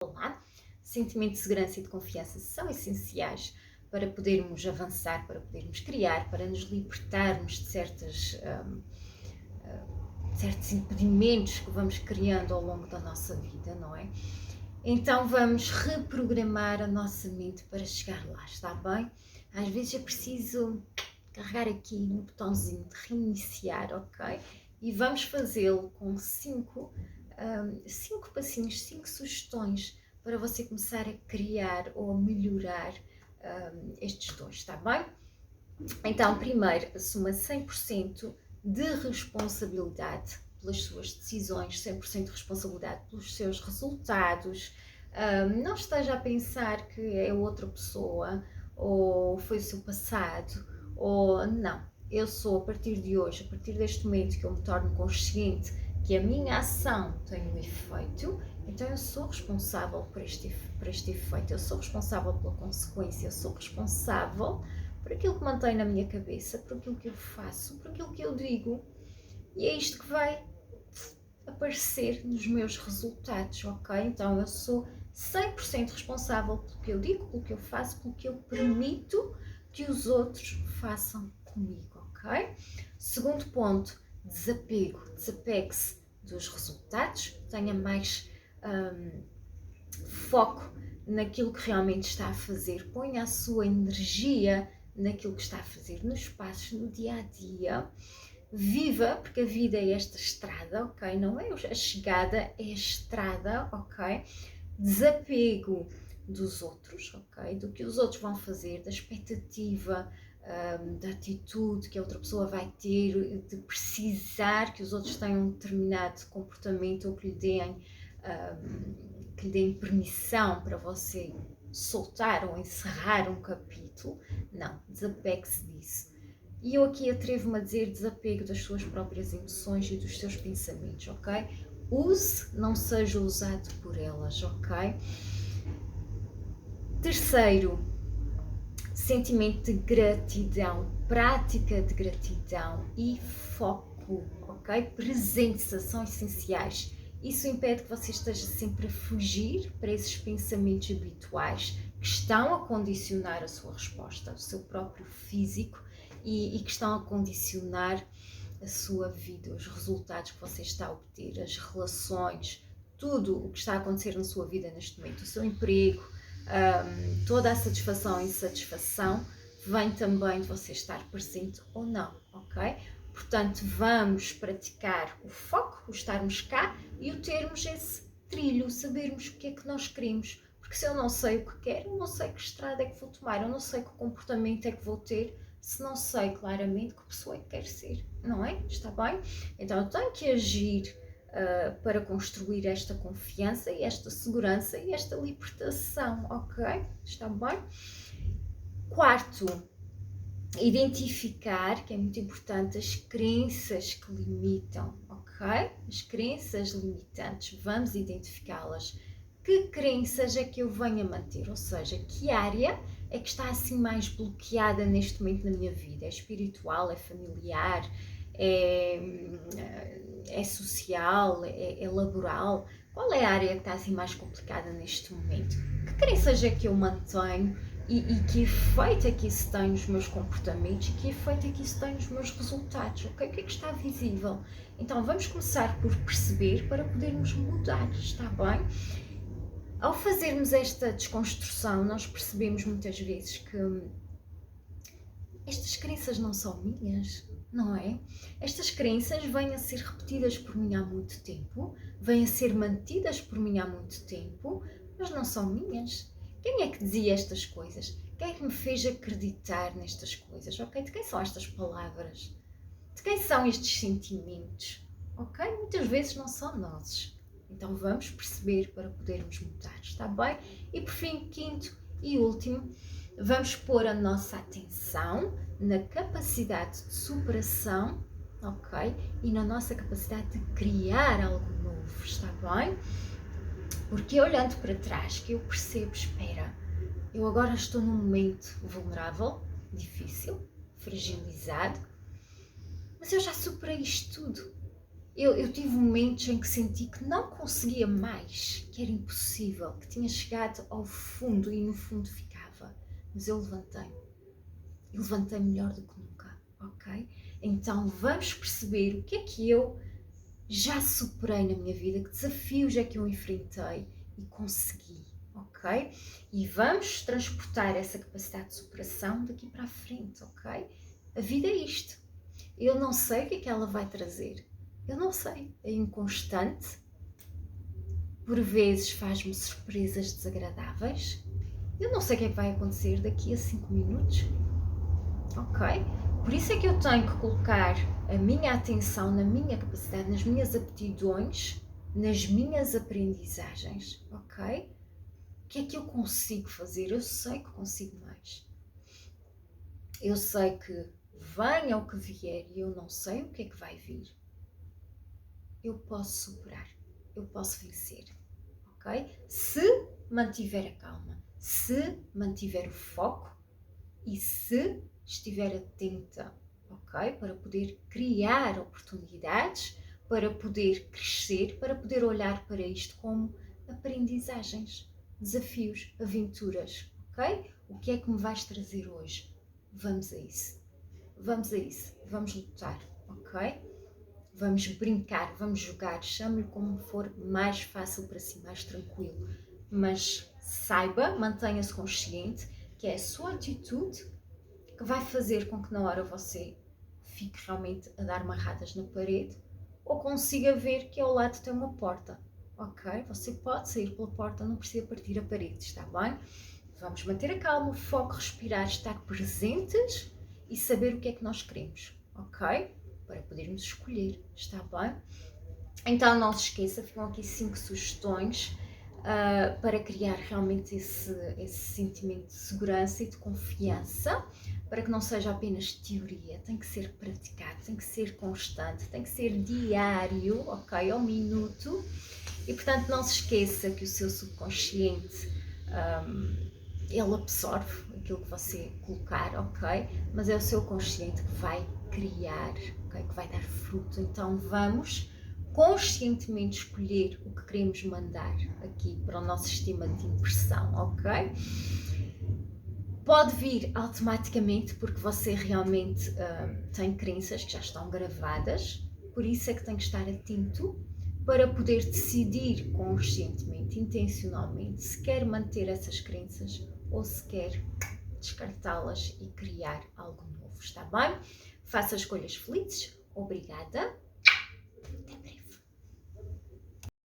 Olá! Sentimento de segurança e de confiança são essenciais para podermos avançar, para podermos criar, para nos libertarmos de certos impedimentos que vamos criando ao longo da nossa vida, não é? Então vamos reprogramar a nossa mente para chegar lá, está bem? Às vezes é preciso carregar aqui no botãozinho de reiniciar, ok? E vamos fazê-lo com cinco passinhos, 5 sugestões para você começar a criar ou a melhorar estes dons, está bem? Então, primeiro, assuma 100% de responsabilidade pelas suas decisões, 100% de responsabilidade pelos seus resultados. Não esteja a pensar que é outra pessoa, ou foi o seu passado, ou não. Eu sou, a partir de hoje, a partir deste momento que eu me torno consciente que a minha ação tem um efeito, então eu sou responsável por este efeito, eu sou responsável pela consequência, eu sou responsável por aquilo que mantenho na minha cabeça, por aquilo que eu faço, por aquilo que eu digo. E é isto que vai aparecer nos meus resultados, ok? Então eu sou 100% responsável pelo que eu digo, pelo que eu faço, pelo que eu permito que os outros façam comigo, ok? Segundo ponto, desapego. Desapegue-se dos resultados, tenha mais foco naquilo que realmente está a fazer, ponha a sua energia naquilo que está a fazer, nos passos, no dia a dia. Viva, porque a vida é esta estrada, ok? Não é a chegada, é a estrada, ok? Desapego dos outros, ok? Do que os outros vão fazer, da expectativa, da atitude que a outra pessoa vai ter, de precisar que os outros tenham um determinado comportamento ou que lhe deem permissão para você soltar ou encerrar um capítulo. Não, desapegue-se disso. E eu aqui atrevo-me a dizer desapego das suas próprias emoções e dos seus pensamentos, ok? Use, não seja usado por elas, ok? Terceiro, sentimento de gratidão, prática de gratidão e foco, ok? Presença são essenciais. Isso impede que você esteja sempre a fugir para esses pensamentos habituais que estão a condicionar a sua resposta, o seu próprio físico e que estão a condicionar a sua vida, os resultados que você está a obter, as relações, tudo o que está a acontecer na sua vida neste momento, o seu emprego, toda a satisfação e insatisfação vem também de você estar presente ou não, ok? Portanto, vamos praticar o foco, o estarmos cá e o termos esse trilho, sabermos o que é que nós queremos. Porque se eu não sei o que quero, eu não sei que estrada é que vou tomar, eu não sei que comportamento é que vou ter, se não sei claramente que pessoa é que quero ser, não é? Está bem? Então eu tenho que agir para construir esta confiança e esta segurança e esta libertação, ok? Está bem? Quarto, identificar, que é muito importante, as crenças que limitam, ok? As crenças limitantes, vamos identificá-las. Que crenças é que eu venho a manter? Ou seja, que área é que está assim mais bloqueada neste momento na minha vida? É espiritual, é familiar, é social, é laboral? Qual é a área que está assim mais complicada neste momento? Que crenças é que eu mantenho e que efeito é que isso tem nos meus comportamentos e que efeito é que isso tem nos meus resultados? Okay? O que é que está visível? Então vamos começar por perceber para podermos mudar, está bem? Ao fazermos esta desconstrução, nós percebemos muitas vezes que estas crenças não são minhas, não é? Estas crenças vêm a ser repetidas por mim há muito tempo, vêm a ser mantidas por mim há muito tempo, mas não são minhas. Quem é que dizia estas coisas? Quem é que me fez acreditar nestas coisas? Ok? De quem são estas palavras? De quem são estes sentimentos? Ok? Muitas vezes não são nossos. Então vamos perceber para podermos mudar, está bem? E por fim, quinto e último, vamos pôr a nossa atenção na capacidade de superação, ok? E na nossa capacidade de criar algo novo, está bem? Porque olhando para trás que eu percebo, espera, eu agora estou num momento vulnerável, difícil, fragilizado, mas eu já superei isto tudo. eu tive momentos em que senti que não conseguia mais, que era impossível, que tinha chegado ao fundo e no fundo ficava. Mas eu levantei-me. E levantei melhor do que nunca, ok? Então vamos perceber o que é que eu já superei na minha vida, que desafios é que eu enfrentei e consegui, ok? E vamos transportar essa capacidade de superação daqui para a frente, ok? A vida é isto. Eu não sei o que é que ela vai trazer. Eu não sei. É inconstante. Por vezes faz-me surpresas desagradáveis. Eu não sei o que é que vai acontecer daqui a 5 minutos. Ok? Por isso é que eu tenho que colocar a minha atenção na minha capacidade, nas minhas aptidões, nas minhas aprendizagens, ok? O que é que eu consigo fazer? Eu sei que consigo mais. Eu sei que venha o que vier e eu não sei o que é que vai vir. Eu posso superar, eu posso vencer, ok? Se mantiver a calma, se mantiver o foco e se estiver atenta, ok? Para poder criar oportunidades, para poder crescer, para poder olhar para isto como aprendizagens, desafios, aventuras, ok? O que é que me vais trazer hoje? Vamos a isso. Vamos a isso. Vamos lutar, ok? Vamos brincar, vamos jogar, chame-lhe como for mais fácil para si, mais tranquilo. Mas saiba, mantenha-se consciente que é a sua atitude que vai fazer com que na hora você fique realmente a dar marradas na parede ou consiga ver que ao lado tem uma porta, ok? Você pode sair pela porta, não precisa partir a parede, está bem? Vamos manter a calma, o foco, respirar, estar presentes e saber o que é que nós queremos, ok? Para podermos escolher, está bem? Então não se esqueça, ficam aqui 5 sugestões para criar realmente esse sentimento de segurança e de confiança, para que não seja apenas teoria, tem que ser praticado, tem que ser constante, tem que ser diário, ok? Ao minuto. E portanto não se esqueça que o seu subconsciente ele absorve aquilo que você colocar, ok? Mas é o seu consciente que vai criar, ok? Que vai dar fruto. Então vamos conscientemente escolher o que queremos mandar aqui para o nosso sistema de impressão, ok? Pode vir automaticamente porque você realmente tem crenças que já estão gravadas, por isso é que tem que estar atento para poder decidir conscientemente, intencionalmente, se quer manter essas crenças ou se quer descartá-las e criar algo novo, está bem? Faça escolhas felizes, obrigada!